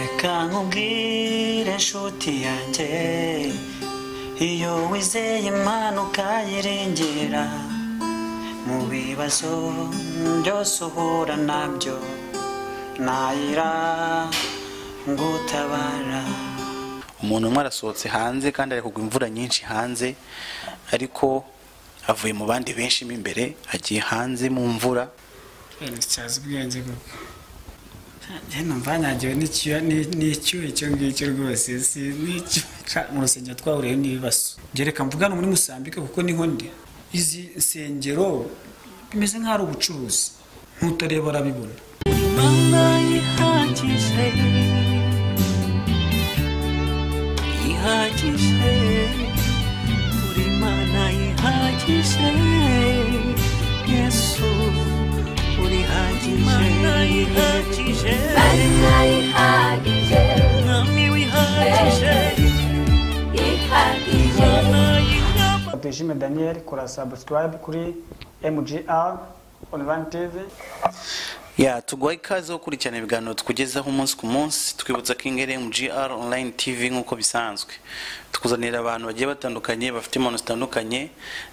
reka nkubwire inshuti yanjye iyo wizeye Imana ukayiringira mu bibazo byose uhura nabyo nayira ngutabara. Umuntu umwe arasohotse hanze kandi ari kugwa imvura nyinshi hanze, ariko avuye mu bandi benshi imbere, agiye hanze mu mvura. Nicyaza ubwenge koko. Numva nagiwe n'icyo ngicyo rwose, si n'icyo mu rusengero twahuriye n'ibibazo. Gereka mvugana muri Musambike kuko niho ndi. Izi nsengero bimeze nk'ari ubucuruzi, ntutareba arabibona. Imana ihagije, ihagije, uri Imana ihagije, Yesu uri ihagije, Imana ihagije, Mwami wihagije, ihagije. Tuyishime Daniel, kora subscribe kuri MGR Online TV. Tuguha ikaze wo kurikirana ibiganiro tukugezaho umunsi ku munsi, twibutsa ko ingere MGR Online TV nk'uko bisanzwe tukuzanira abantu bagiye batandukanye bafite impano zitandukanye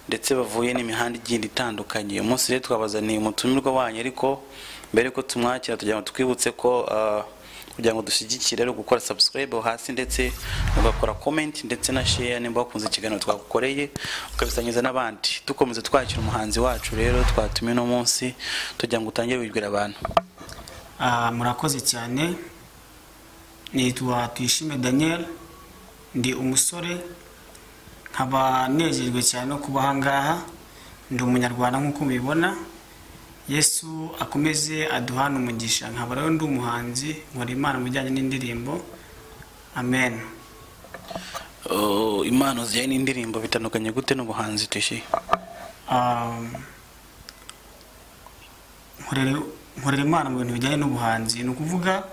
ndetse bavuye n'imihanda igiye itandukanye. Umunsi rero twabazaniye umutumirwa wanyu, ariko mbere ko tumwakira tugira ngo twibutse ko kugira ngo dushyigikire rero gukora subscribe hasi ndetse ugakora comment ndetse na share nimba wakunze ikiganiro twagukoreye ukabisangiza n'abandi. Dukomeza twakira umuhanzi wacu rero twatumiye no munsi tugira ngo utangire wibwira abantu. Murakoze cyane. Nitwa Tuyishime Daniel, ndi umusore, nkaba nejejwe cyane no kuba hangaha. Ndi umunyarwanda nk'uko mubibona. Yesu akomeze aduhana umugisha. Nkaba rero ndi umuhanzi, nkora Imana mu bijyanye n'indirimbo. Amen. Impano zijyanye n'indirimbo bitandukanye gute n'ubuhanzi Tushi? Nkorera Imana mu bintu bijyanye n'ubuhanzi. Ni ukuvuga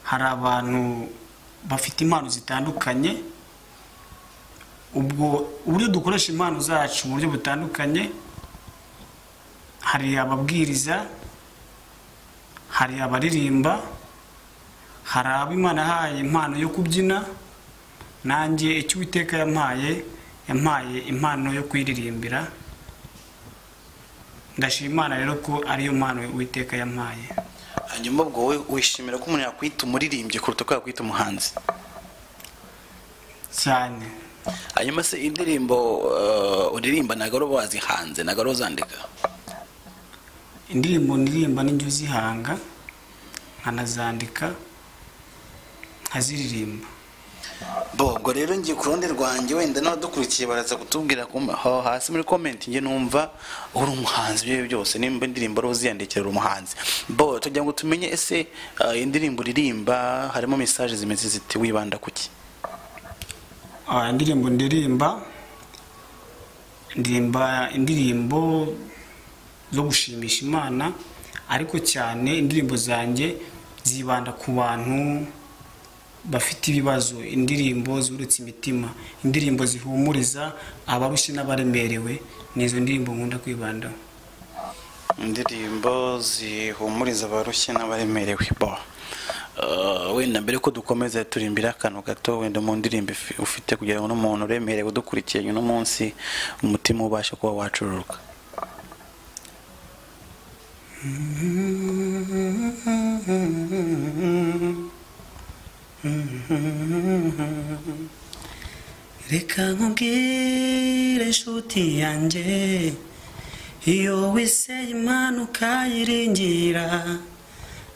hari abantu bafite impano zitandukanye, ubwo uburyo dukoresha impano zacu mu buryo butandukanye. Hari ababwiriza, hari abaririmba, hari abo Imana yahaye impano yo kubyina. Nanjye icyo Uwiteka yampaye impano yo kwiririmbira. Ndashima Imana rero ko ariyo mpano Uwiteka yampaye. Hanyuma ubwo wowe wishimira ko umuntu yakwita umuririmbyi kuruta ko yakwita umuhanzi cyane? Hanyuma se indirimbo uririmba nagaro wazihanze, nagaro zandika? Indirimbo ndirimba n'injyo zihanga, nkanazandika, nkaziririmba. Ubwo rero ngiye ku rundi rwanjye, wenda n'abadukurikiye baraza kutubwira hasi muri comment, ngiye numva uri umuhanzi byo byose, nimba indirimbo ari uziyandikira umuhanzi. Tugira ngo tumenye ese indirimbo uririmba harimo message zimeze ziti, wibanda kuki? Indirimbo ndirimba indirimbo zo gushimisha Imana, ariko cyane indirimbo zanjye zibanda ku bantu bafite ibibazo, indirimbo zurutse imitima, indirimbo zihumuriza abarushye n'abaremerewe. Nizo ndirimbo nkunda kwibandaho. Indirimbo zihumuriza abarushye n'abaremerewe. Wenda mbere ko dukomeza turimbira akantu gato, wenda mu ndirimbo ufite kugira ngo n'umuntu uremerewe udukurikiye no munsi umutima ubashe kuba wacururuka. reka nkubwire inshuti yanjye iyo wizeye Imana ukayiringira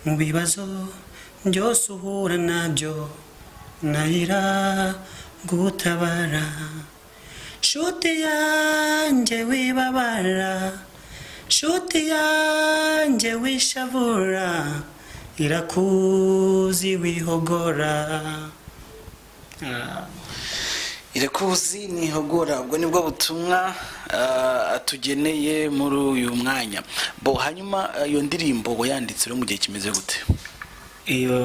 mu bibazo byose uhura nabyo nayira gutabara. Nshuti yanjye wibabara, nshuti yanjye wishavura, irakuzi wihogora. Irakuzi nihogora. Ubwo nibwo butumwa atugeneye muri uyu mwanya. Hanyuma iyo ndirimbo wayanditse mu gihe kimeze gute? Iyo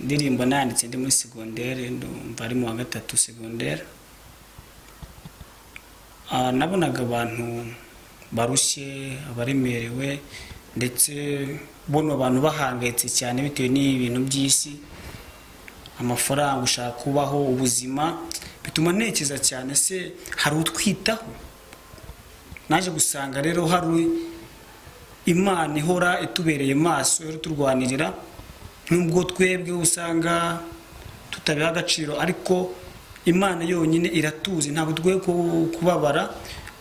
ndirimbo nanditse ndi muri secondaire, ndumva ari mu wa gatatu secondaire. Nabonaga abantu barushye, abaremerewe, ndetse bona abantu bahangayitse cyane bitewe n'ibintu by'isi. amafaranga, ushaka kubaho ubuzima, bituma ntekereza cyane se hari utwitaho. Naje gusanga rero hari Imana ihora itubereye maso, ihora turwanirira, nubwo twebwe usanga tutabiha agaciro, ariko Imana yonyine iratuzi, ntabwo twe kubabara,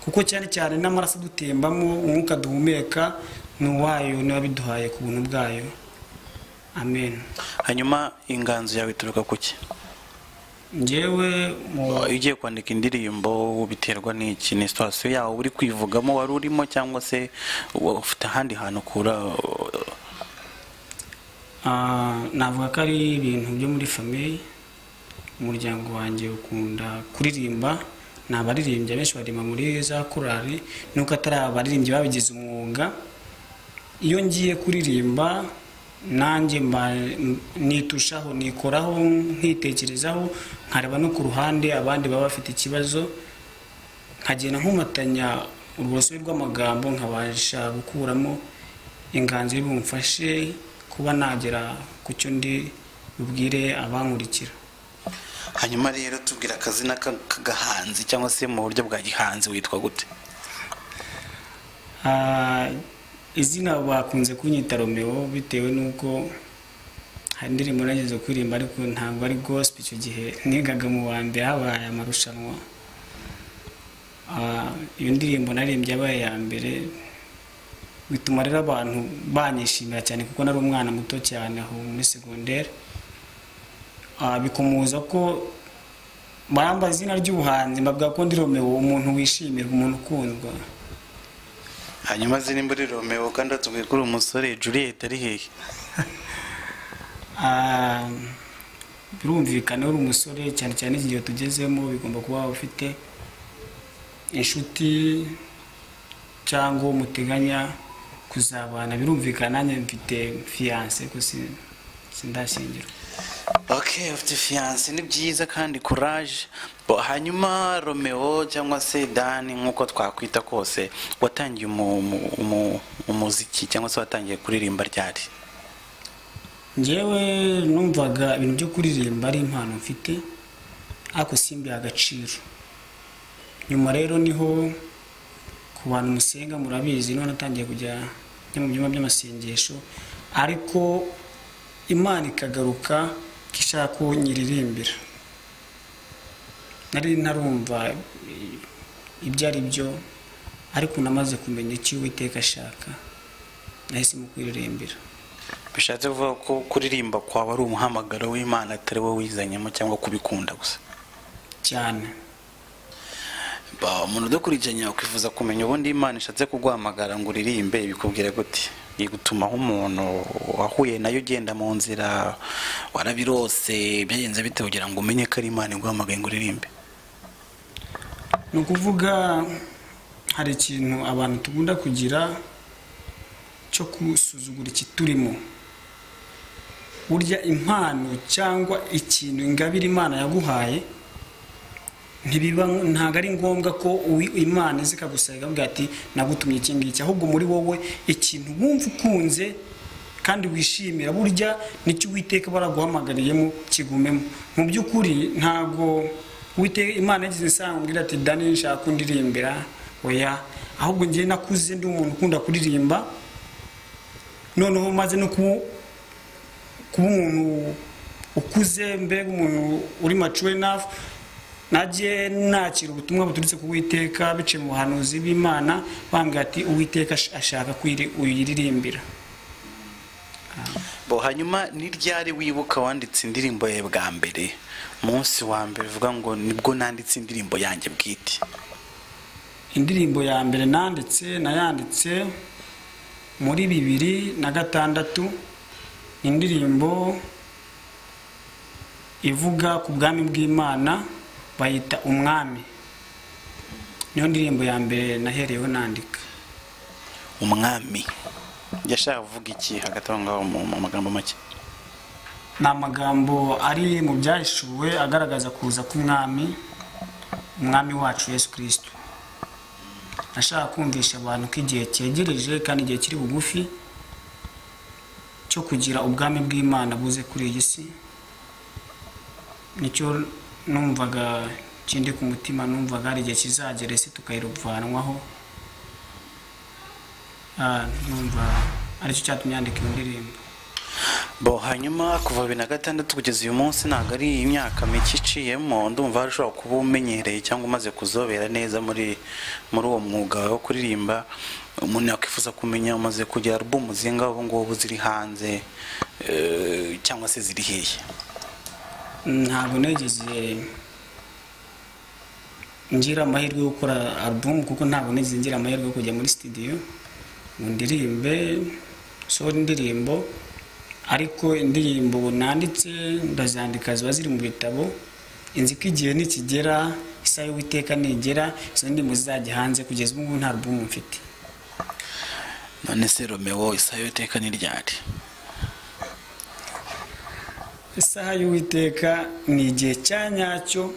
kuko cyane cyane n'amaraso dutembamo, umwuka duhumeka ni uwayo, niba biduhaye ku buntu bwayo. Amen. Hanyuma inganzo yawe ituruka kuki? Njyewe ugiye kwandika indirimbo biterwa n'iki? Ni situation yawe uri kwivugamo wari urimo, cyangwa se ufite ahandi hantu ukura? Navuga ko ari ibintu byo muri famille. Umuryango wanjye ukunda kuririmba, ni abaririmbyi benshi barima muri za korali, nuko atari abaririmbyi babigize umwuga. Iyo ngiye kuririmba nanjye nitushaho, nikoraho, nkitekerezaho, nkareba no ku ruhande abandi baba bafite ikibazo, nkagenda nkumatanya urusobe rw'amagambo, nkabasha gukuramo inganzo bimufashe kuba nagera ku cyo ndi bubwire abankurikira. Hanyuma rero tubwira akazina k'agahanzi, cyangwa se mu buryo bwa gihanzi witwa gute? Izina bakunze kunyita Romeo, bitewe nuko hari indirimbo nageze kuririmba ariko ntabwo ari gospel. Icyo gihe nigaga mu wa mbere habaye amarushanwa, iyo ndirimbo naririmbye yabaye ya mbere, bituma rero abantu banyishimira cyane kuko nari umwana muto cyane aho muri secondaire. Bikomuza ko bamba izina ry'ubuhanzi, mbabwa ko ndi Romeo, umuntu wishimirwa, umuntu ukundwa. Hanyuma zini muri Romeo kandi atubwiye kuri umusore Juliet ari hehe? Birumvikana uri umusore, cyane cyane iki gihe tugezemo bigomba kuba ufite inshuti cyangwa umuteganya kuzabana. Birumvikana nanjye mfite fiance ko sindashyingirwa. Okay, ufite fiance, ni byiza kandi courage. Hanyuma Romeo cyangwa se Dani nkuko twakwita kose, watangiye umuziki cyangwa se watangiye kuririmba ryari? Njyewe numvaga ibintu byo kuririmba ari impano mfite, ariko simbiha agaciro. Nyuma rero niho ku bantu musenga murabizi, none natangiye kujya mu byumba by'amasengesho, ariko Imana ikagaruka kishaka ko nyiririmbira. Nari narumva ibyo ari byo, ariko namaze kumenya icyo Uwiteka ashaka, nahise mu kwiririmbira. Bishatse kuvuga ko kuririmba kwawe ari umuhamagaro w'Imana, atari wowe wizanyemo cyangwa kubikunda gusa? Cyane. Umuntu udakurikiranye ukwifuza kumenya ubundi Imana ishatse kuguhamagara ngo uririmbe, bikubwira gute? Igutuma nk'umuntu wahuye nayo ugenda mu nzira, warabirose, byagenze bite kugira ngo umenye ko ari Imana iguhamagaye ngo uririmbe? Ni ukuvuga hari ikintu abantu tugunda kugira cyo kusuzugura ikiturimo. Burya impano cyangwa ikintu ingabire Imana yaguhaye, ntabwo ari ngombwa ko Imana zikagusaba ati nagutumye iki ngiki, ahubwo muri wowe ikintu wumva ukunze kandi wishimira, burya nicyo Uwiteka baraguhamagariyemo kigumemo. Mu by'ukuri ntabwo Uwiteka Imana yagize isanga ati Dani nshaka kundirimbira, oya, ahubwo ngiye nakuze ndi umuntu ukunda kuririmba, noneho maze no kuba umuntu ukuze, mbega umuntu uri mature enough, najye nakira ubutumwa buturutse ku Uwiteka biciye mu buhanuzi b'Imana, bambwira ati Uwiteka ashaka uyiririmbira. Hanyuma ni ryari wibuka wanditse indirimbo yawe bwa mbere? Umunsi wa mbere uvuga ngo nibwo nanditse indirimbo yanjye bwite. Indirimbo ya mbere nayanditse muri 2006, indirimbo ivuga ku bwami bw'Imana, bayita Umwami. Niyo ndirimbo ya mbere nahereyeho nandika. Umwami yashaka kuvuga iki hagati aho ngaho mu magambo make? Ni amagambo ari mu byahishuwe agaragaza kuza k'Umwami, Umwami wacu Yesu Kristo. Nashaka kumvisha abantu ko igihe cyegereje kandi igihe kiri bugufi cyo kugira ubwami bw'Imana buze kuri iyi si, nicyo numvaga kindi ku mutima, numvaga hari igihe kizagera isi tukayiruvanwaho. Numva aricyo cyatumye yandika iyo ndirimbo. Bo hanyuma kuva 2006 kugeza uyu munsi ntabwo ari imyaka mike iciyemo, ndumva harashobora kuba umenyereye cyangwa umaze kuzobera neza muri uwo mwuga wo kuririmba. Umuntu yakwifuza kumenya umaze kugira album zinga ubu ngubu ziri hanze cyangwa se ziri hehe? Ntabwo negeze ngira amahirwe yo gukora album, kuko ntabwo negeze ngira amahirwe yo kujya muri studio ngo ndirimbe sohora indirimbo. Ariko indirimbo nanditse ndazandika ziba ziri mu bitabo, inzi ko igihe nikigera, isaha y'Uwiteka nigera, izo ndirimbo zizajya hanze. Kugeza ubu nta album mfite. None se Romeo, isaha y'Uwiteka ni ryari? Isaha y'Uwiteka ni igihe cya nyacyo,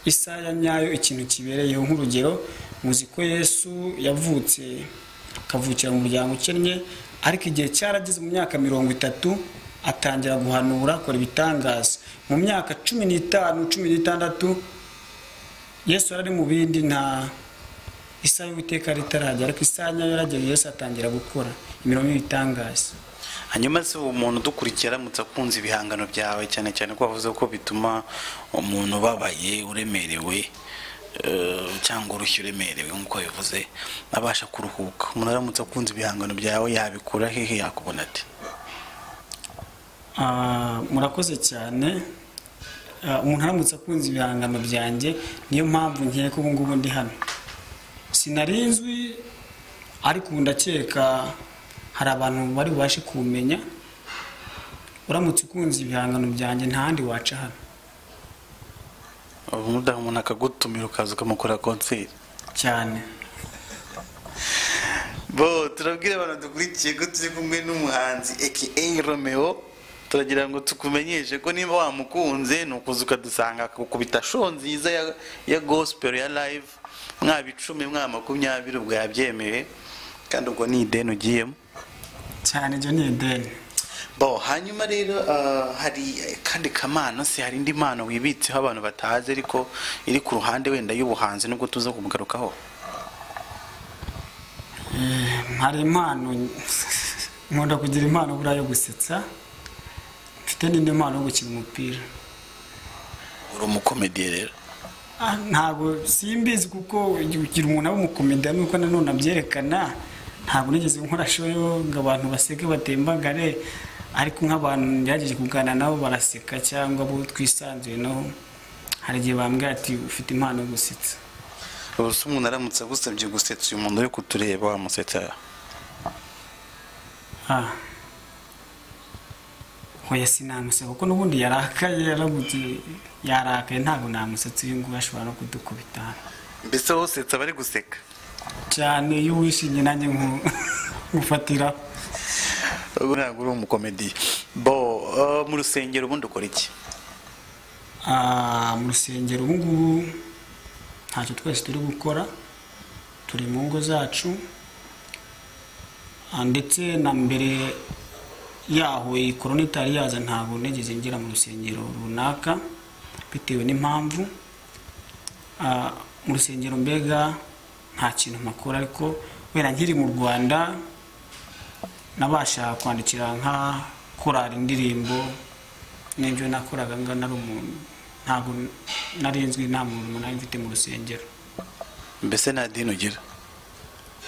isaha ya nyayo, ikintu kibereyeho. Nk'urugero, muzi ko Yesu yavutse akavukira mu muryango ukennye, ariko igihe cyarageze mu myaka 30 atangira guhanura, akora ibitangaza. Mu myaka 15 16 Yesu yari mu bindi, nta isaha y'Uwiteka ritarajya, ariko isaha nyayo yarageze, Yesu atangira gukora imirimo y'ibitangaza. Hanyuma se umuntu dukurikira aramutse akunze ibihangano byawe, cyane cyane ko bavuze ko bituma umuntu babaye uremerewe cyangwa urushye uremerewe nk'uko bivuze, abasha kuruhuka. Umuntu aramutse akunze ibihangano byawe yabikura hehe, yakubona ati? Murakoze cyane. Umuntu aramutse akunze ibihangano byanjye, niyo mpamvu nkeka ubu ngubu ndi hano. Sinarinzwi, ariko ubu ndakeka hari abantu bari bubashe kumenya. Uramutse ukunze ibihangano byanjye nta handi waca hano. Umuntu akagutumira ukaza ukamukora concert cyane. Bo turabwira abantu dukurikiye ko turi kumwe n'umuhanzi aka Romeo. Turagira ngo tukumenyeshe ko niba wamukunze nukuza ukadusanga kukubita show nziza ya gospel ya live, mwa 10 mwa 20 ubwo yabyemeye, kandi ubwo ni ideni ugiyemo cyane. Byo ni ideni. Bo hanyuma rero hari kandi kamano se, hari indi mpano wibitseho abantu batazi ariko iri ku ruhande wenda y'ubuhanzi, nubwo tuza kumugarukaho? Hari impano, nkunda kugira impano buriya yo gusetsa. Mfite n'indi mpano yo gukina umupira. Uri umukomediye rero? Ntabwo simbizi, kuko ugira umuntu aba umukomediye nuko nanone abyerekana. Ntabwo nigeze nkora show ngo abantu baseke batembagare, ariko nk'abantu ngerageje kuganira nabo baraseka, cyangwa abo twisanzuye naho hari igihe bambwira ati ufite impano yo gusetsa. Ubuse umuntu aramutse agusabye gusetsa uyu muntu uri kutureba, wamusetsa? Hoya sinamuseka, kuko n'ubundi yarakaye, yarakaye, ntabwo namusetsa. Uyu nguyu ashobora no kudukubita. Mbese wosetsa bari guseka cyane? Iyo wishimye nanjye ngufatira. Ntabwo uri umukomediye. Bo mu rusengero ubundi ukora iki? Mu rusengero ubu ngubu ntacyo twese turi gukora, turi mu ngo zacu. Ndetse na mbere yaho korona itari yaza, ntabwo negeze ngira mu rusengero runaka bitewe n'impamvu. Mu rusengero mbega nta kintu makora, ariko wera nkiri mu Rwanda nabasha kwandikira nka korali indirimbo, n'ibyo nakoraga nari umuntu, ntabwo narinzwi, nta muntu nari mfite mu rusengero. Mbese nta dini ugira?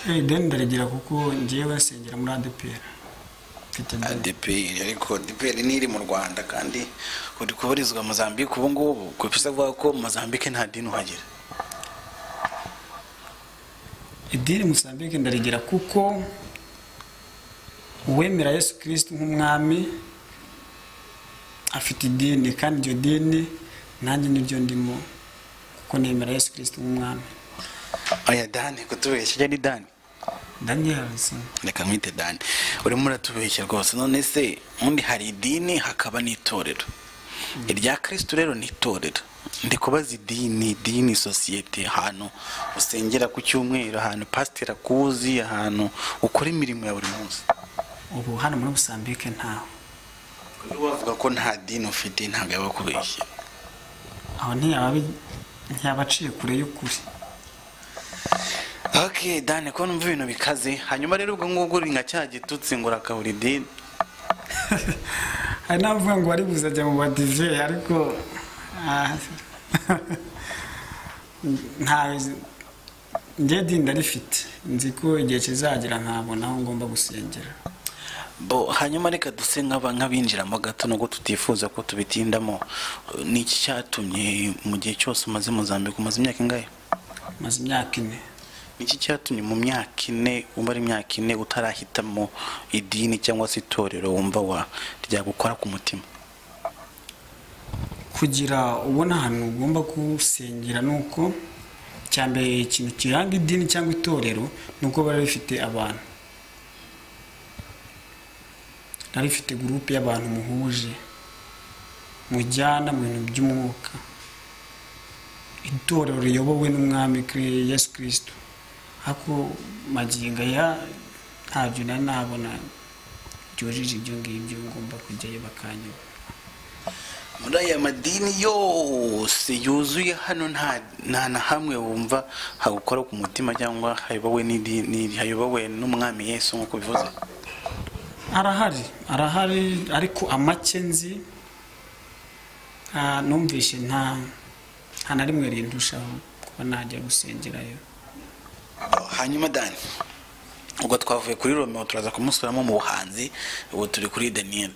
Ideni ndarigira, kuko njyewe nsengera muri ADPR. ADPR, ariko ADPR ni iri mu Rwanda kandi uri kubarizwa Mozambique ubu ngubu, kwipisa avuga ko Mozambique nta dini uhagira. Idini Mozambique ndarigira, kuko uwemera Yesu Kristo nk'umwami afite idini, kandi iryo dini nanjye nibyo ndimo, kuko nemera Yesu Kristo nk'umwami. Oya Dani, kutubeshya ni Dani? Daniel. Reka mwite Dani. Urimo uratubeshya rwose. None se undi hari idini hakaba n'itorero. Irya Kristo rero ni itorero. Ndi kubaza idini societe, ahantu usengera ku cyumweru, ahantu pastor akuzi, ahantu ukora imirimo ya buri munsi. Ubu hano muri Mozambique ntaho. Wavuga ko nta dini ufite, ntabwo yaba kubeshya. aho ntiyabaciye kure y'ukuri. Okay, Dani, ko numva ibintu bikaze. Hanyuma rero ubwo ngubwo uri nka cya gitutsi ngo urakabura idini. Hari n'abavuga ngo wari buzajya mu badive ariko njye dini ndarifite, nzi ko igihe kizagera nkabona aho ngomba gusengera. Hanyuma reka duse nk'abinjiramo gato nubwo tutifuza ko tubitindamo. Ni iki cyatumye mu gihe cyose umaze Mozambique, umaze imyaka ingahe? Maze imyaka 4. Ni iki cyatumye mu myaka 4 umara imyaka 4 utarahitamo idini cyangwa se itorero wumva ryagukora ku mutima? Kugira ubona ahantu ugomba gusengera nuko cyambere ikintu kiranga idini cyangwa itorero nuko bari bifite abantu, narifite groupe y'abantu muhuje mujyana mu bintu by'umwuka, itorero riyobowe n'umwami Yesu Kristo. Hako maginga ya ntabyo nabona byujije ibyo ngibyo ngomba kujyayo bakanyo. Muri aya madini yose yuzuye hano nta na hamwe wumva hagukora ku mutima cyangwa hayobowe n'idini, hayobowe n'umwami Yesu nkuko bivuze? Arahari ariko amake nzi numvishe nta na rimwe rindushaho kuba najya gusengerayo. Hanyuma Dani, ubwo twavuye kuri Romeo turaza kumusuramo mu buhanzi, ubu turi kuri Daniel.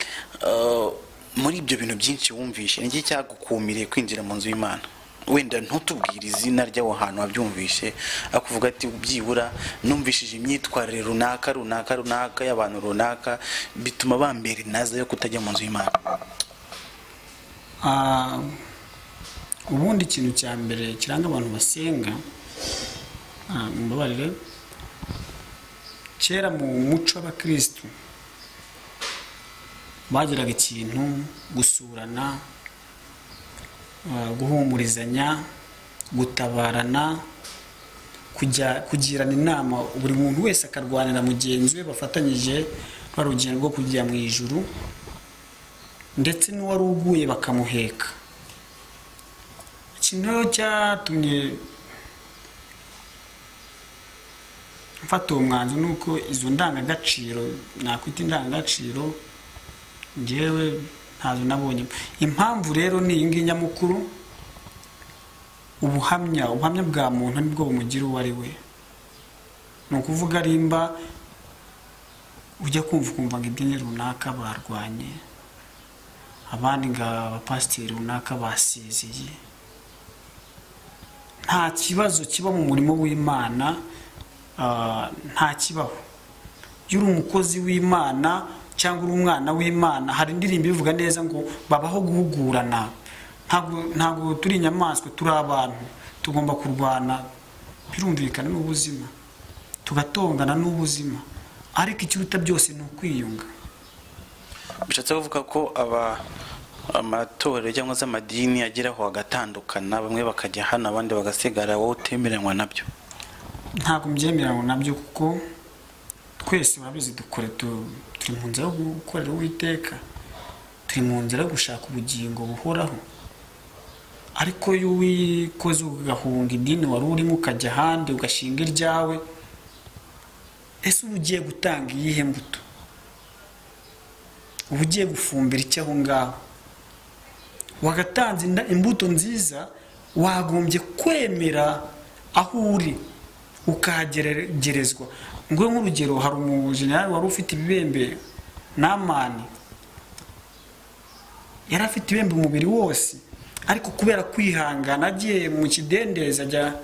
Muri ibyo bintu byinshi wumvishe, ni iki cyagukumiriye kwinjira mu nzu y'Imana? Wenda ntutubwire izina ry'aho hantu wabyumvishe, akuvuga ati byibura numvishije imyitwarire runaka y'abantu runaka bituma bambere naza yo kutajya mu nzu y'Imana. Ubundi ikintu cya mbere kiranga abantu basenga, mbabarire, kera mu muco w'abakristo bagiraga ikintu gusurana, guhumurizanya, gutabarana, kugirana inama, buri muntu wese akarwanira mugenzi we bafatanyije barugendo rwo kujya mu ijuru, ndetse n'uwari uguye bakamuheka. Ikintu cyatumye mfata umwanzuro nuko izo ndangagaciro, nakwita indangagaciro, njyewe ntazo nabonye. Impamvu rero ni iyi ngiyi nyamukuru, ubuhamya bwa muntu nibwo bumugira uwo ari we. Ni ukuvuga rimba ujya kumva ngo idini runaka barwanye, abandi ngo abapasiteri runaka basezeye, nta kibazo kiba mu murimo w'Imana, nta kibaho. Iyo uri umukozi w'Imana cyangwa uri umwana w'Imana, hari indirimbo ivuga neza ngo babaho guhugurana. Ntabwo turi inyamaswa, turi abantu, tugomba kurwana, birumvikana n'ubuzima, tugatongana n'ubuzima, ariko ikiruta byose ni ukwiyunga. Bishatse kuvuga ko amatorero cyangwa se amadini ageraho agatandukana, bamwe bakajya hano abandi bagasigara, wowe utemeranywa nabyo? Ntabwo mbyemeranywa nabyo, kuko twese babizi turi mu nzira yo gukorera Uwiteka, turi mu nzira yo gushaka ubugingo buhoraho. Ariko iyo wikoze ugahunga idini wari urimo ukajya ahandi ugashinga iryawe, ese uba ugiye gutanga iyihe mbuto? Uba ugiye gufumbira iki aho ngaho? Wagatanze imbuto nziza, wagombye kwemera aho uri ukagerezwa. Ngo nk'urugero, hari umujenerali wari ufite ibibembe, Namani yari afite ibibembe umubiri wose, ariko kubera kwihangana agiye mu kidendezi ajya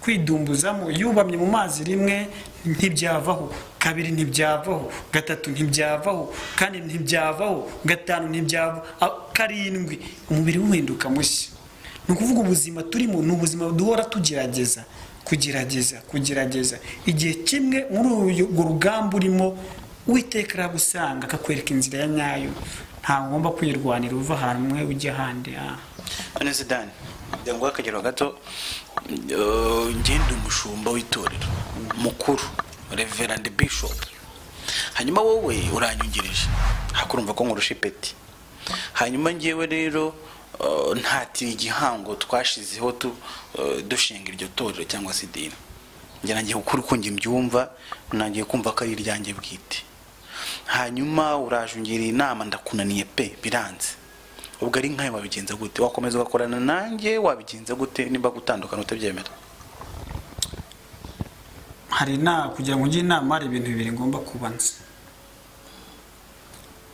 kwidumbuzamo, yubamye mu mazi rimwe ntibyavaho, kabiri ntibyavaho, gatatu ntibyavaho, kane ntibyavaho, gatanu ntibyavaho, karindwi, umubiri uhinduka mushya. Ni ukuvuga ubuzima turimo ni ubuzima duhora kugerageza. Igihe kimwe muri urwo rugamba urimo, Uwiteka aragusanga akakwereka inzira ya nyayo. Nta ngomba kwirwanira uva ahantu umwe ujya ahandi. None se Dani, ngo akagero gato, ngende umushumba w'itorero mukuru, Reverend Bishop. Hanyuma wowe uranyungirije, hakurumva ko nkurusha ipeti. Hanyuma njyewe rero ntatira igihango twashizeho dushinga iryo torero cyangwa se idini. Njye nagiye ukuri ko njye mbyumva, nagiye kumva ko ari iryanjye bwite. Hanyuma uraje ungira inama ndakunaniye pe biranze. Ubwo ari nkayo wabigenza gute? Wakomeza ugakorana nanjye wabigenza gute nimba gutandukana utabyemera? Hari kugira ngo njye inama hari ibintu bibiri ngomba kubanza.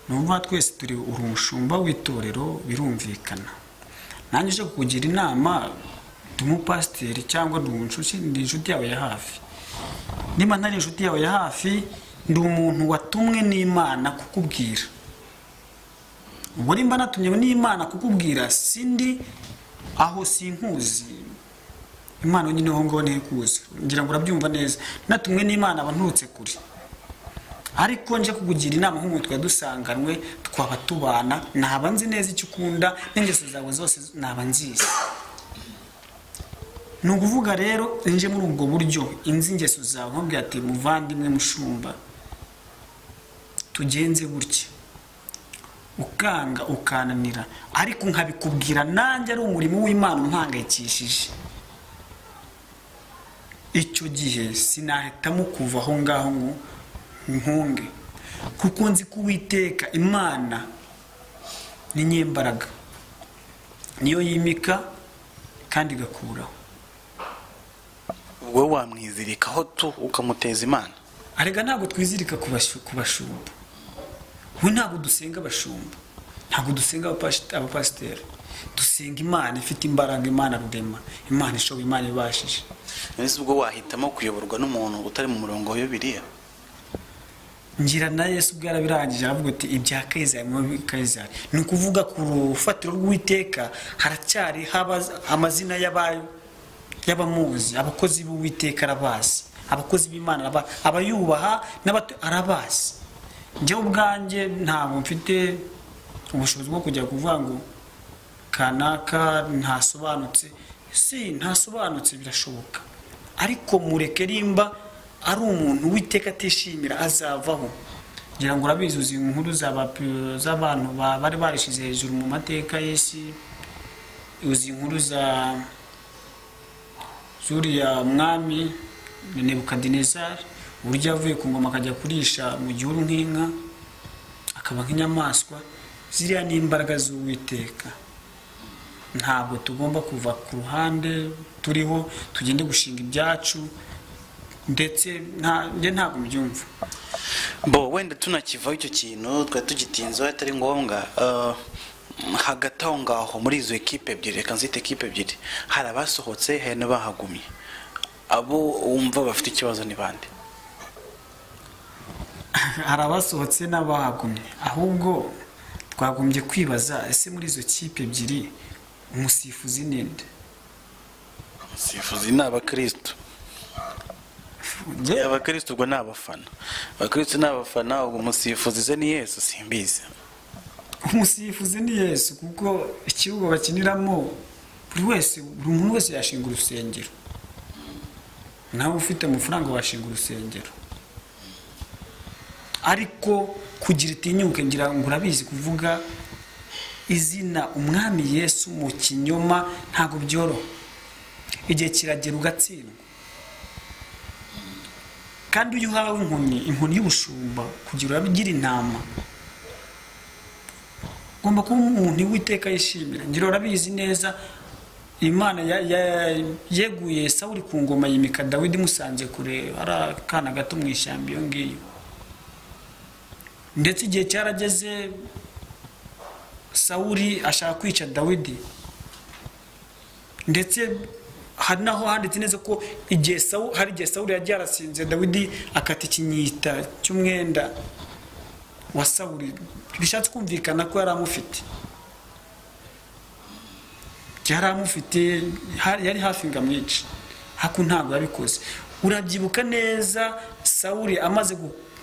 Numva twese turi umushumba w'itorero birumvikana. Nanjye je kukugira inama umupasiteri cyangwa ndi inshuti yawe ya hafi. Niba ntari inshuti yawe ya hafi, ndi umuntu watumwe n'Imana kukubwira. Ubwo nimba natumye n'Imana kukubwira, sindi aho sinkuzi. Imana nyine ho ngo ntikuzi. Ngira ngo urabyumva neza. Natumwe n'Imana abanturutse kuri. Ariko nje kukugira inama nk'umutwe dusanganwe twaba tubana, naba nzi neza icyo ukunda n'ingeso zawe zose naba nzizi. Nukuvuga rero nje muri ubwo buryo inzi ingeso zawe nkubwiye ati muvandimwe mushumba tugenze gutya, ukanga ukananira, ariko nkabikubwira nanjye ari umurimo w'Imana umpangayikishije. Icyo gihe sinahitamo kuva aho ngaho ngo nkunge, kuko nzi ko Uwiteka Imana ni nyembaraga, niyo yimika kandi igakuraho. Wowe wamwizirikaho ukamuteza Imana? Arega ntabwo twizirika ku bashumba. We ntabwo dusenga abashumba, ntabwo dusenga abapasiteri. Dusenga Imana ifite imbaraga, Imana rurema, Imana ishoboye, Imana ibashije. Ese ubwo wahitamo kuyoborwa n'umuntu utari mu murongo wa Bibiliya? Ngira na Yesu ubwo yarabirangije aravuga ati ibya Kayizari mu Kayizari. Ni ukuvuga ku rufatiro rw'Uwiteka haracyari amazina y'abamuzi, abakozi b'Uwiteka arabazi, abakozi b'Imana abayubaha arabazi. Njye ubwanjye ntabwo mfite ubushobozi bwo kujya kuvuga ngo kanaka ntasobanutse. Ntasobanutse birashoboka, ariko mureke rimba ari umuntu Uwiteka atishimira azavaho. Ngira ngo urabizi uzi inkuru z'abantu bari barishize hejuru mu mateka y'isi. Uzi inkuru zuriya mwami Nebukadinezari, uburyo avuye ku ngoma akajya kurisha mu gihuru nk'inka, akaba nk'inyamaswa. Ziriya ni imbaraga z'Uwiteka. Ntabwo tugomba kuva ku ruhande turiho tugende gushinga ibyacu, ndetse ntabwo mbyumva. Wenda tunakivaho icyo kintu twari tugitinzeho atari ngombwa. Hagati aho ngaho muri izo ekipe ebyiri, reka nzite ekipe ebyiri, hari abasohotse hari n'abahagumye. Abo wumva bafite ikibazo ni bande? Hari abasohotse n'abahagumye. Ahubwo twagombye kwibaza, ese muri izo kipe ebyiri umusifuzi ninde? Umusifuzi ni abakristo. Abakristo ubwo ni abafana. Abakristo ni abafana, ubwo umusifuzi se ni Yesu? Simbizi. Umusifuzi ni Yesu, kuko ikibuga bakiniramo buri muntu wese yashinga urusengero. Nawe ufite amafaranga washinga urusengero. Ariko kugira itinyuke, ngira ngo urabizi kuvuga izina umwami Yesu mu kinyoma ntago byoroha. Igihe kiragera ugatsindwa. Kandi uyu hawe inkoni y'ubushumba kugira urabigira intama, ugomba kuba umuntu Uwiteka yishimira. Ngira urabizi neza Imana yeguye Sawuli ku ngoma yimika Dawidi musanze kure, ari akana gato mu ishyamba iyo ngiyo. Ndetse igihe cyarageze Sawuli ashaka kwica Dawidi, ndetse hari naho handitse neza ko hari igihe Sawuli yagiye arasinze Dawidi akata ikinyita cy'umwenda wa Sawuli, bishatse kumvikana ko yaramufite. Yari hafi ngamwica, haku ntabwo yabikoze. Urabyibuka neza Sawuli amaze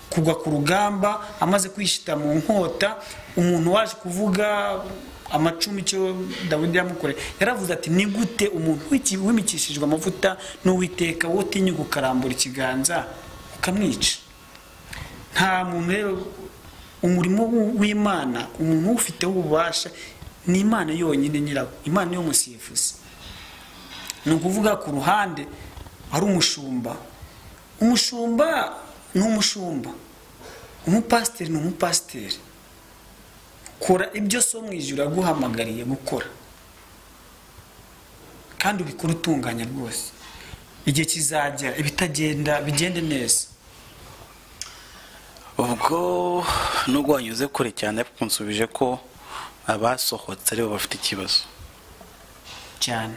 kugwa ku rugamba, amaze kwishita mu nkota, umuntu waje kuvuga amacumi cyo Dawidi yamukoreye, yaravuze ati ni gute umuntu wimikishijwe amavuta n'Uwiteka wo tinyuka ukarambura ikiganza ukamwica? Nta muntu rero umurimo w'Imana umuntu ufite ububasha ni Imana yonyine nyirawo, Imana yo musifuzi. Ni ukuvuga ku ruhande ari umushumba, umushumba ni umushumba, umupasiteri ni umupasiteri. Kora ibyo so mu ijuru yaguhamagariye gukora kandi ubikora utunganya rwose. Igihe kizagera ibitagenda bigende neza. ubwo nubwo wanyuze kure cyane ariko unsubije ko abasohotse aribo bafite ikibazo cyane.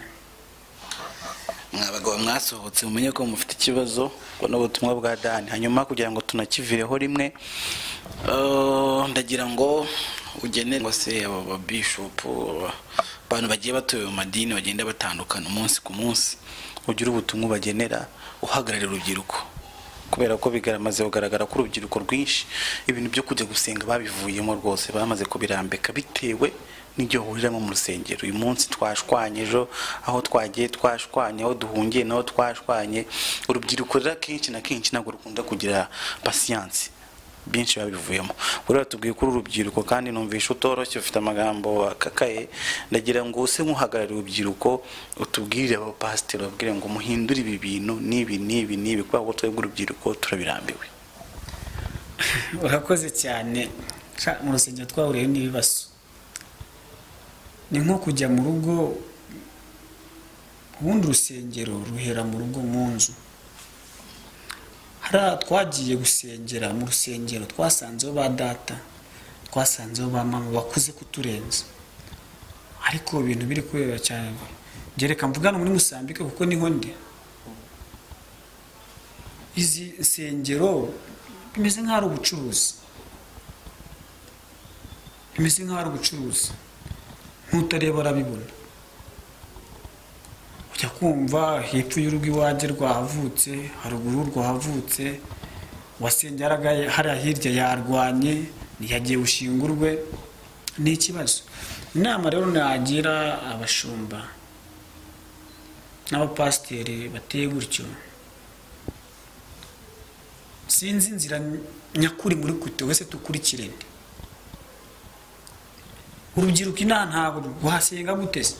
mwabagabo mwasohotse mumenye ko mufite ikibazo ngo n'ubutumwa bwa Dani. Hanyuma kugira ngo tunakivireho rimwe, ndagira ngo ugene ngo se aba bishop abantu bagiye batuye mu madini bagenda batandukana umunsi ku munsi, ugira ubutumwa bagenera uhagararira urubyiruko, kubera ko bigaramaze kugaragara ko urubyiruko rwinshi ibintu byo kujya gusenga babivuyemo rwose, bamaze kubirambeka bitewe n'ibyo huriramo mu rusengero. Uyu munsi twashwanye, ejo aho twagiye twashwanye, aho duhungiye naho twashwanye. Urubyiruko rero kenshi na kenshi ntabwo rukunda kugira patience, byinshi babivuyemo. Buriya tubwiye kuri urubyiruko kandi numvisha utoroshye, ufite amagambo akakaye. Ndagira ngo use nk'uhagararira urubyiruko utubwirire abo pasiteri, babwire ngo muhindure ibi bintu n'ibi kubera ko twebwe urubyiruko turabirambiwe. Urakoze cyane. Mu rusengero twahuriye n'ibibazo, ni nko kujya mu rugo. Ubundi urusengero ruhera mu rugo, mu nzu. Twagiye gusengera mu rusengero, twasanzeho ba data, twasanzeho ba mama bakuze kuturenza, ariko ibintu biri kubera cyane. Gereka mvugana muri Musambike kuko niho ndi. Izi nsengero bimeze nk'aho ari ubucuruzi, bimeze nk'aho ari ubucuruzi. Ntutareba arabibona. Ujya kumva hepfo y'urugo iwanjye rwahavutse, haruguru rwahavutse, wasengeraga hariya hirya yarwanye, ntiyagiye ushingurwe. Ni ikibazo. Inama rero nagira abashumba n'abapasiteri bateye gutyo, sinzi inzira nyakuri muri kute wese tukurikire. Urubyiruko inaha ntabwo rwasenga gutese,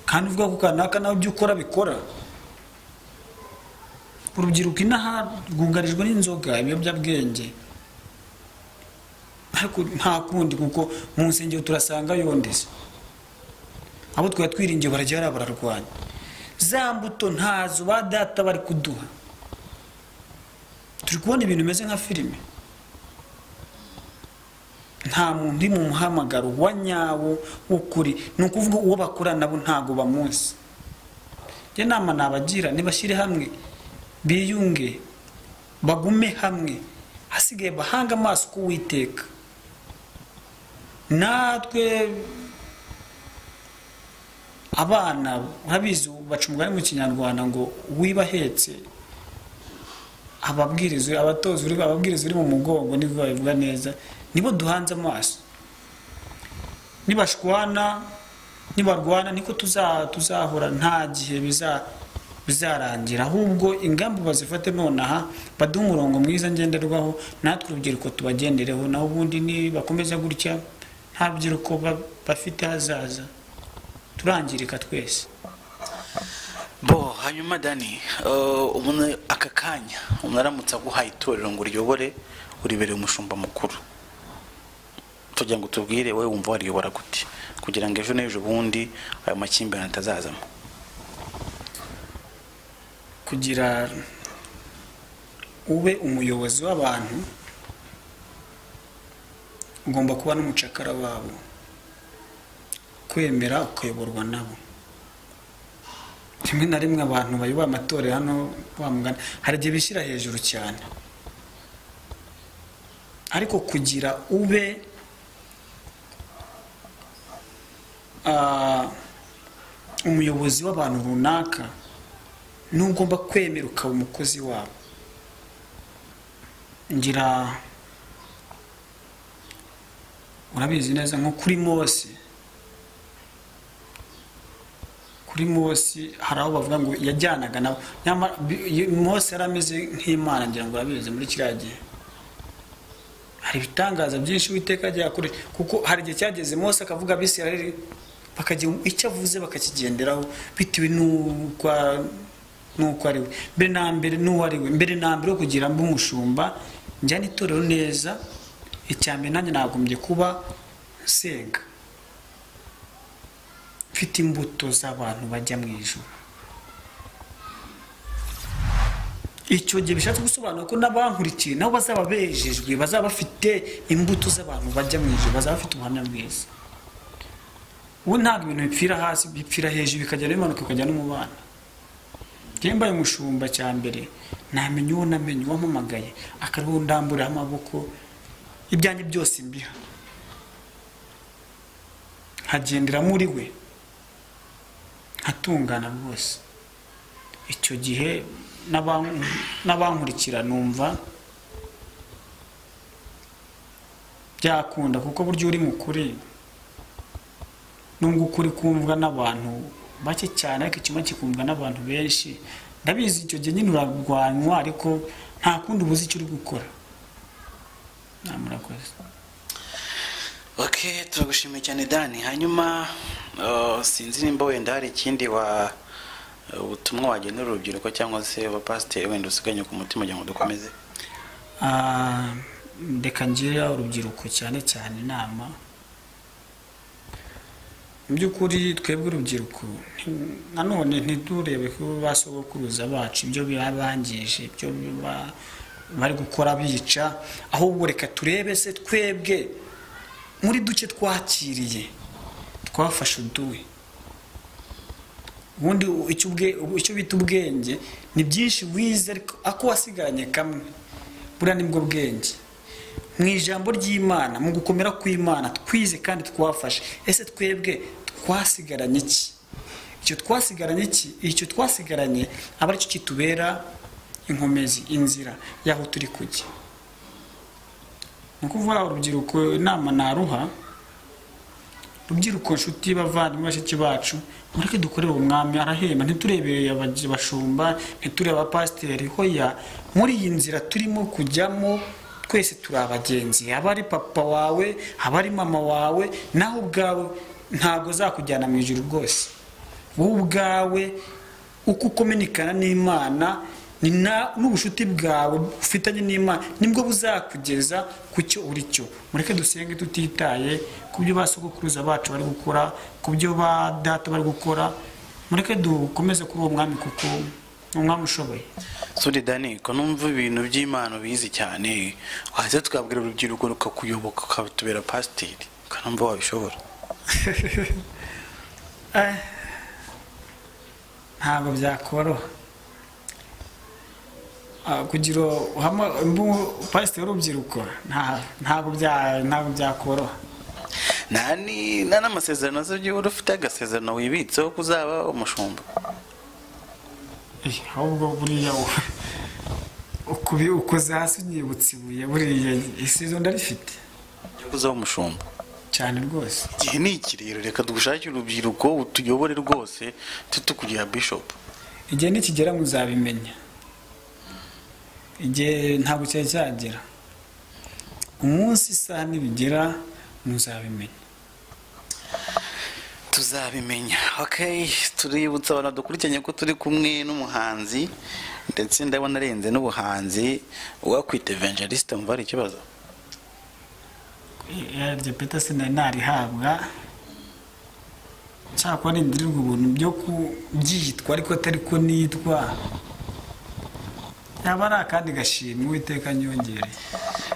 kandi uvuga ko kanaka nawe ibyo ukora bikora. Urubyiruko inaha rwugarijwe n'inzoga, ibiyobyabwenge, ariko nta kundi kuko mu nsengero turasanga yondeze. Abo twari twiringiye barajya bararwanya. Za mbuto ntazo ba data bari kuduha. Turi kubona ibintu bimeze nka filime. Nta muntu uri mu muhamagaro wa nyawo w'ukuri. Ni ukuvuga uwo bakorana nabo ntago bamunsi. Njye nama nabagira nibashyire hamwe, biyunge, bagume hamwe, hasigaye bahanga amaso ku Uwiteka. Natwe abana urabizi baca umugani mu Kinyarwanda ngo wibahetse ababwiriza, abatoza ababwiriza uri mu mugongo, nibwo babivuga neza. Nibo duhanze amaso. Nibashwana, nibarwana niko tuzahora, nta gihe bizarangira. Ahubwo ingamba bazifate nonaha, baduha umurongo mwiza ngenderwaho, natwe urubyiruko tubagendereho. Naho ubundi ni bakomeza gutya, nta rubyiruko bafite hazaza, turangirika twese. Hanyuma Dani, umuntu aka kanya unaramutse aguhaye itorero ngo uryobore, uribereye umushumba mukuru, tugira ngo tubwire wowe wumva wariyobora gute kugira ngo ejo n'ejo bundi ayo makimbirane atazazamo? Kugira ube umuyobozi w'abantu ugomba kuba n'umucakara wabo, kwemera ukayoborwa nabo. Rimwe na rimwe abantu bayoboye amatorero hano bamugana, hari igihe bishyira hejuru cyane, ariko kugira ube umuyobozi w'abantu runaka, ntugomba kwemera ukaba umukozi wabo. Ngira urabizi neza nko kuri Mose hari aho bavuga ngo yajyanaga nabo. Mose yarameze nk'Imana, ngira ngo urabizi muri kiriya gihe. hari ibitangaza byinshi Uwiteka agiye akora, kuko hari igihe cyageze Mose akavuga Abisirayeli bakagira icyo avuze bakakigenderaho bitewe nuko ari we mbere na mbere n'uwo ari we mbere na mbere kugira ngo umushumba njyane itorero neza. Icyambere nanjye nagombye kuba senga mfite imbuto z'abantu bajya mu ijuru. Icyo gihe bishatse gusobanura ko n'abankurikiye nabo bazaba bejejwe, bazaba bafite imbuto z'abantu bajya mu ijuru, bazaba bafite ubuhamya bwiza. Ubu ntabwo ibintu bipfira hasi bipfira hejuru bikajya bimanuka bikajya no mu bana. Njye mbaye umushumba cyambere namenye uwo namenye wampamagaye akariho ndambura amaboko ibyanjye byose mbiha hagendera muri we hatungana rwose. Icyo gihe n'abankurikira numva byakunda, kuko buryo uri mukuri nubwo ukuri kumvwa n'abantu bake cyane ariko icyuma kikumvwa n'abantu benshi. Ndabizi icyo gihe nyine urarwanywa ariko nta kundi ubuze icyo uri gukora. Murakoze. Okay, turagushimiye cyane Dani. Hanyuma sinzi nimba wenda hari ikindi ubutumwa wagenera urubyiruko cyangwa se abapasiteri wenda usiganye ku mutima kugira ngo dukomeze. Ndeka ngira urubyiruko cyane cyane inama. Mu by'ukuri twebwe urubyiruko nanone ntiturebe ko basogokuruza bacu ibyo bibangije ibyo bari gukora bica, ahubwo reka turebe se twebwe muri duce twakiriye twafashe uduwe. Ubundi icyo bita ubwenge ni byinshi wize ariko ako wasigaranye kamwe buriya nibwo bwenge. Mu ijambo ry'Imana mu gukomera kw'Imana twize kandi twafashe, ese twebwe twasigaranye iki? Icyo twasigaranye aba aricyo kitubera inkomezi, inzira yaho turi kujya. Nukuvuga urubyiruko inama naruha, rubyiruko nshuti bavandimwe bashiki bacu, mureke dukorere umwami arahema. Ntiturebere abashumba, ntiturebe abapasiteri, hoya muri iyi nzira turimo kujyamo twese turi abagenzi. Haba ari papa wawe, haba ari mama wawe, naho ubwawe ntabwo zakujyana mu ijuru rwose. Wowe ubwawe uko ukominikana n'Imana n'ubushuti bwawe ufitanye n'Imana nibwo buzakugeza ku cyo uri cyo. Mureke dusenge tutitaye ku byo basogokuruza bacu bari gukora, ku byo ba data bari gukora. Mureke dukomeze kuri uwo mwami kuko umwami ushoboye. Suri Dani, ko numva ibintu by'Imana bizi cyane, waze tukabwira urubyiruko rukakuyoboka ukatubera pasiteri, kanumva wabishobora. Ntabwo byakoroha kugira pasiteri w'urubyiruko, ntabwo byakoroha. n'amasezerano z'ibyo ufite agasezerano wibitseho kuzaba umushumba. Ahubwo buriya ukoze hasi unyibutse ibuye, buriya isizo ndarifite yo kuzaba umushumba cyane rwose. Igihe ni iki rero, reka dushakire urubyiruko utuyobore rwose tutukugira bishop. Igihe nikigera muzabimenya, igihe ntabwo cyari cyagera, umunsi isaha nibigera muzabimenya. Tuzabimenya. Okay, tuributsa abantu dukurikiranye ko turi kumwe n'umuhanzi, ndetse ndabona arenze n'ubuhanzi uwakwita evangeliste. Mva ari ikibazo yaryo peta sinarihabwa cyakora indirirwa ubuntu byo kubyitwa ariko atari ko nitwa, yaba ari akandi gashimwe Uwiteka nyongereye.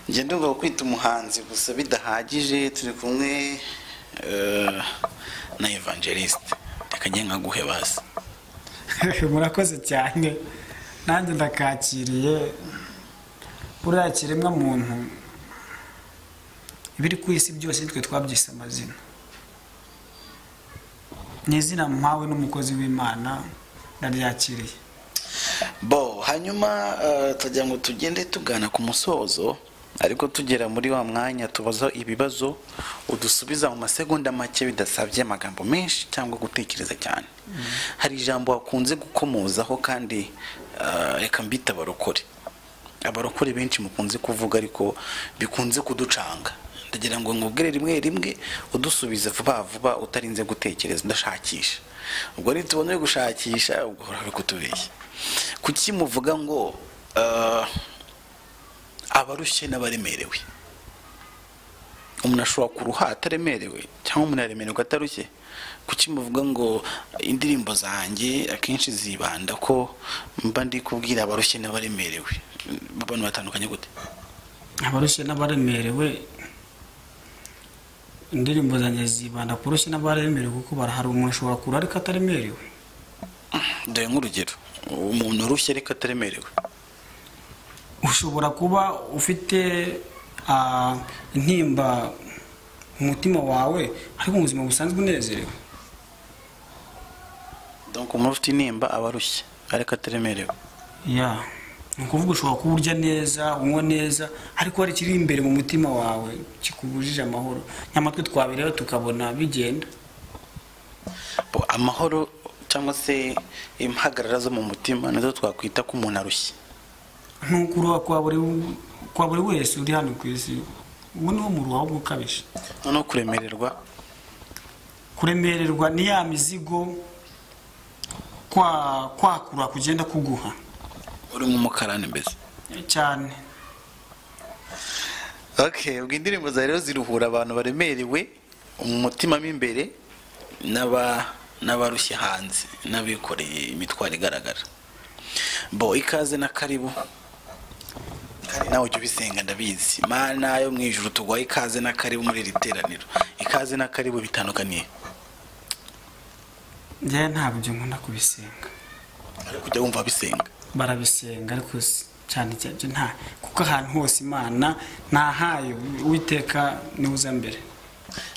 njye ndumva kwita umuhanzi gusa bidahagije. Turi kumwe na evangeliste, reka njye nkaguhe basi. Murakoze cyane, nanjye ndakakiriye. Buriya kiremwa muntu ibiri ku isi byose nitwe twabyise amazina. Ni izina mpawe n'umukozi w'Imana, ndaryakiriye. Hanyuma tujya ngo tugende tugana ku musozo, ariko tugera muri wa mwanya tubaza ibibazo udusubiza mu masegonda make bidasabye amagambo menshi cyangwa gutekereza cyane. Hari ijambo wakunze gukomozaho kandi reka mbita barokore, abarokore benshi mukunze kuvuga ariko bikunze kuducanga. Ndagira ngo ngubwire rimwe rimwe udusubize vuba vuba utarinze gutekereza ndashakisha. Ubwo ni tubone gushakisha ubwo uri kutubeshya. Kuki muvuga ngo abarushye n'abaremerewe? Umuntu ashobora kuruha ataremerewe cyangwa umuntu yaremerewe atarushye? Kuki muvuga ngo indirimbo zanjye akenshi zibanda ko mba ndi kubwira abarushye n'abaremerewe? Abantu batandukanye gute? Abarushye n'abaremerewe, indirimbo zanjye zibanda ku barushye n'abaremerewe kuko hari umuntu ashobora kuruha ariko ataremerewe. Dore nk'urugero, umuntu urushye ariko ataremerewe. Ushobora kuba ufite intimba umutima wawe ariko mu buzima busanzwe unezerewe. Donc umuntu ufite intimba aba arushye ariko ataremerewe. Ya, ni ukuvuga ushobora kuba urya neza, unywa neza ariko hari ikiri imbere mu mutima wawe kikubujije amahoro. Nyamatwe twabireba tukabona bigenda. Amahoro cyangwa se impagarara zo mu mutima nazo twakwita ko umuntu arushye. Ntukuruha kwa buri wese uri hano ku isi, ubu niwo muruha wo gukabisha. No kuremererwa. Kuremererwa ni ya mizigo kwakura kugenda kuguha. Uri nk'umukarani mbese. Cyane. Okay, ubwo indirimbo za rero ziruhura abantu baremerewe umutima imbere n'abarushye hanze n'abikoreye imitwaro igaragara. Bo ikaze na karibu. Nawe ujye ubisenga ndabizi. Mana yo mwijuru tugwa ikaze na karibu muri riteraniro. Ikaze na karibu bitandukaniye. Njye ntabyo nkunda kubisenga. Ariko ujya wumva bisenga. Barabisenga ariko cyane cyane nta kuko ahantu hose Imana ntahayo Uwiteka niuza mbere.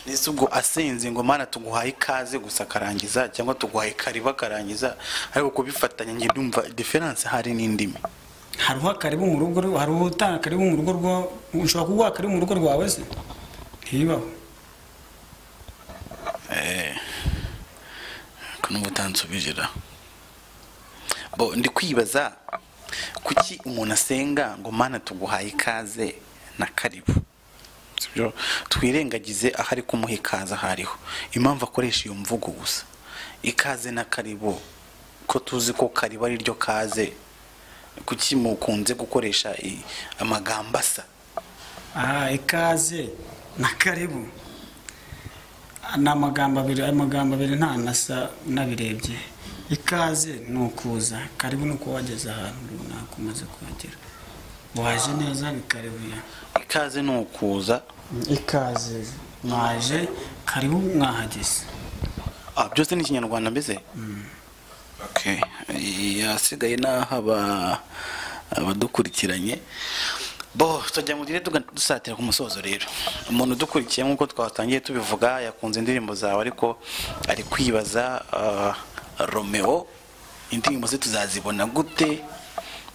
Nese ubwo asenze ngo Mana tuguhaye ikaze gusa karangiza cyangwa tuguhaye kariba karangiza ariko kubifatanya nge ndumva difference hari n'indimi. Haruha karibu mu rugo, haruho utanga karibu mu rugo rwo ushobora kuguha karibu mu rugo rwawe se? Ntibaho. Kuno butansubijira. Bo ndi kwibaza kuki umuntu asenga ngo Mana tuguhaye ikaze na karibu. Sibyo twirengagize ahari kumuha ikaze hariho. Impamvu akoresha iyo mvugo gusa. Ikaze na karibu ko tuzi ko karibu ari ryo kaze. Kuki mukunze gukoresha amagambo asa? Ikaze na karibu n'amagambo abiri nta nasa nabirebye. Ikaze nukuza, karibu nuko wageze ahantu runaka umaze kuhagera. Waje neza ni karibu ya. Ikaze nukuza, ikaze mwaje, karibu mwahageze. Byose ni Kinyarwanda mbese? Okay, yasigaye naho abadukurikiranye. Bo tujya mu dire dusatira ku musozo rero. Umuntu dukurikiye nkuko twatangiye tubivuga yakunze indirimbo zawe ariko ari kwibaza Romeo indirimbo ze tuzazibona gute?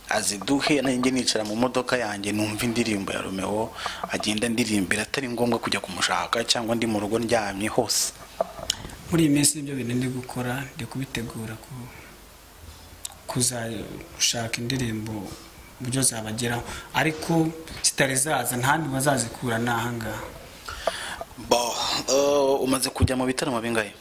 Aziduhe nanjye nicara mu modoka yanjye numva indirimbo ya Romeo agenda ndirimbira atari ngombwa kujya kumushaka cyangwa ndi mu rugo ndyamye hose. Muri iyi minsi ibyo bintu ndi gukora ndi kubitegura kuzashaka indirimbo buryo zabageraho ariko zitarizaza ntandi bazazikura nahanga. Bo umaze kujya mu bitaramo bingahe?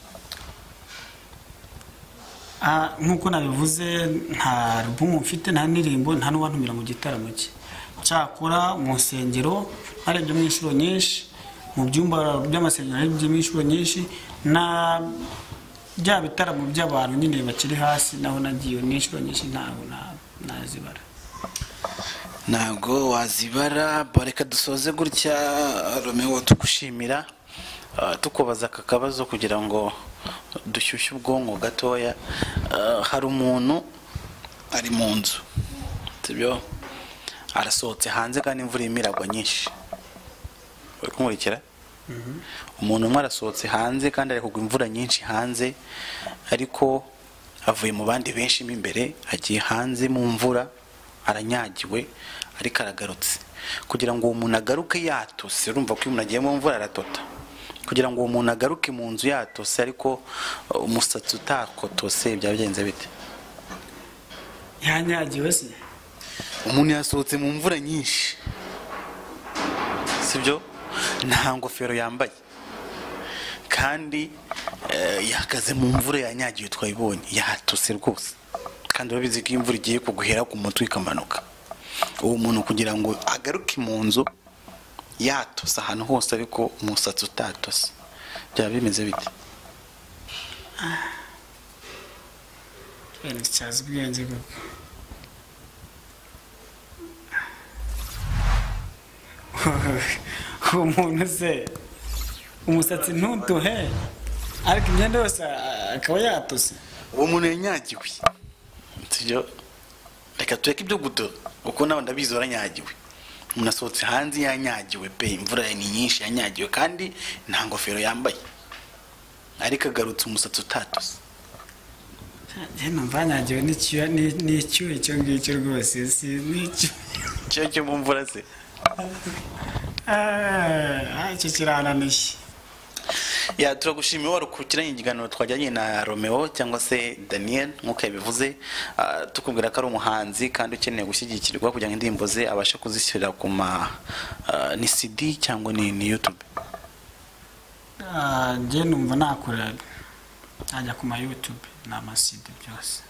Nkuko nabivuze nta album mfite nta ndirimbo nta n'uwantumira mu gitaramo cye. Cyakora mu nsengero arebye mu inshuro nyinshi, mu byumba by'amasengero arebye mu inshuro nyinshi, na bya bitaramo by'abantu nyine bakiri hasi naho nagiye n'inshuro nyinshi ntaho nazibara. Ntabwo wazibara. Bareka dusoze gutya Romeo tugushimira tukubaza aka kabazo kugira ngo dushyushye ubwonko gatoya. Hari umuntu ari mu nzu sibyo arasohotse hanze kandi imvura imiragwa nyinshi. Uri kumurikira? Umuntu umwe arasohotse hanze kandi ari kugwa imvura nyinshi hanze ariko avuye mu bandi benshi imbere agiye hanze mu mvura aranyagiwe ariko aragarutse. Kugira ngo uwo muntu agaruke yatose, urumva ko umuntu agiye mu mvura aratota. Kugira ngo uwo muntu agaruke mu nzu yatose ariko umusatsi utakotose byagenze bite? Yanyagiwe se? umuntu yasohotse mu mvura nyinshi sibyo nta ngofero yambaye kandi yahagaze mu mvura yanyagiwe twayibonye yatose rwose kandi urabizi ko imvura igiye kuguhera ku mutwe ikamanuka uwo muntu kugira ngo agaruke mu nzu yatose ahantu hose ariko umusatsi utatose byaba bimeze bite ni cyazi ubwenge koko umuntu se umusatsi ntuduhe ariko imyenda yose akaba yatose uwo muntu yanyagiwe sibyo reka tureke ibyo guto kuko nawe ndabizi waranyagiwe umuntu asohotse hanze yanyagiwe pe imvura ni nyinshi yanyagiwe kandi nta ngofero yambaye ariko agarutse umusatsi utatose numva yanyagiwe n'icyuya icyo ngicyo rwose si n'icyo cyo mu mvura se icyo kirananiye turagushimiye warukurikiranye ikiganiro twajyanye na Romeo cyangwa se Daniel nk'uko yabivuze tukubwira ko ari umuhanzi kandi ukeneye gushyigikirwa kugira ngo indirimbo ze abashe kuzishyira ku ni CD cyangwa ni YouTube. njye numva nakora najya ku ma YouTube n'ama CD byose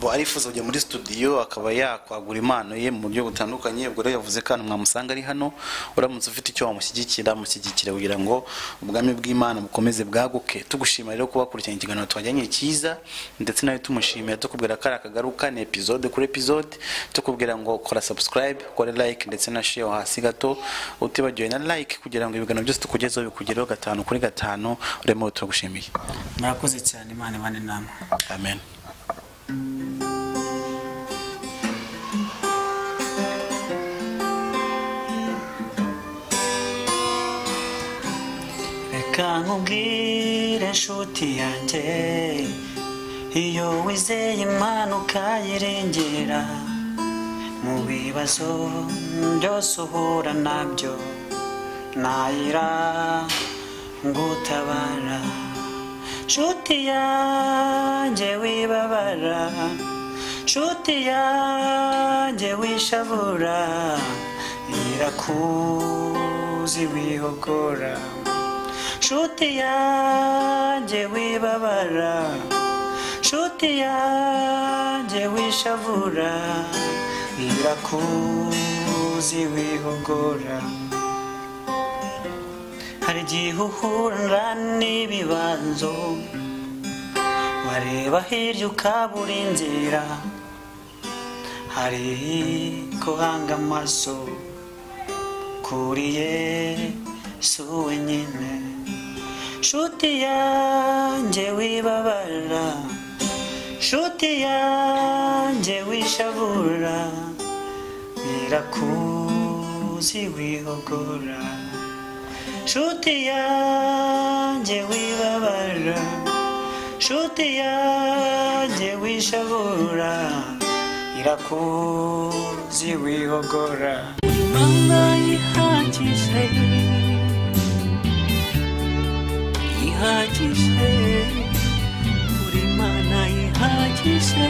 bo arifuza kujya muri studio akaba yakwagura impano ye mu buryo butandukanye ubwo rero yavuze ko mwamusanga ari hano uramutse ufite icyo wamushyigikira kugira ngo ubwami bw'Imana bukomeze bwaguke tugushimira rero kuba kurikirana ikiganiro twajyanye cyiza ndetse nawe tumushimira tukubwira ko akagaruka ni episode kuri episode tukubwira ngo kora subscribe kora like ndetse na share hasi gato utibagiwe na like kugira ngo ibiganiro byose tukugezeho bikugereho 5 kuri 5 uremo turagushimiye murakoze cyane Imana ibane namwe amen. Reka nkubwire nshuti yanjye iyo wizeye Imana ukayiringira mu bibazo byose uhura nabyo nayira ngutabara nshuti yanjye wibabara nshuti yanjye wishavura irakuzi wihogora nshuti yanjye wibabara nshuti yanjye wishavura irakuzi wihogora hari igihe uhura n'ibibanzo wareba hirya ukabura inzira hari kuhanga amaso kuri Yesu wenyine nshuti yanjye wibabara nshuti yanjye wishavura irakuzi wihogora nshuti yanjye wibabara nshuti yanjye wishavura irakuzi wihogora Imana ihagije ihagije uri Imana ihagije